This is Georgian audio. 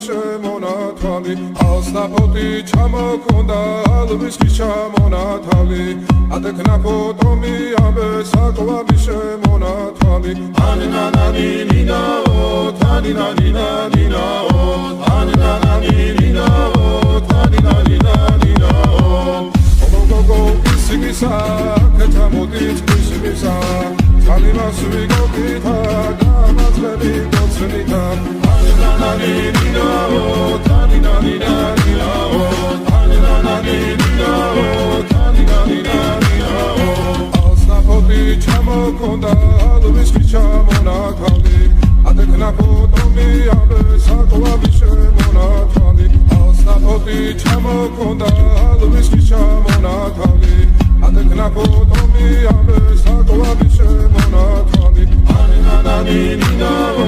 შემონათვალი ალსნაფოთი ჩამოქონდა ალვისკი ჩამონათვალი ატექნა ფოტომი ამბე საკვაბი შემონათვალი ანინანანინინაო თანინანინანინაო ანინანანინინაო თანინანინანინაო გოგოგო ისიგისა კეთამოდით ისიგისა თალიმას ვიგოგითა გამაძლები გოცნითა ანინანანინინაო თანინანინანინაო ანინანანინინაო თანინანინანინაო ალსნაფოთი ჩამოქონდა ალვისკი ჩამონათვალი ატექნა ფოტომი ამბე საკვაბი შემონათვალი ალსნაფოთი ჩამოქონდა ალვისკი ჩამონათვალი ატექნა ფოტომი ამბე საკვაბი შემონათვალი ანინანანინინაო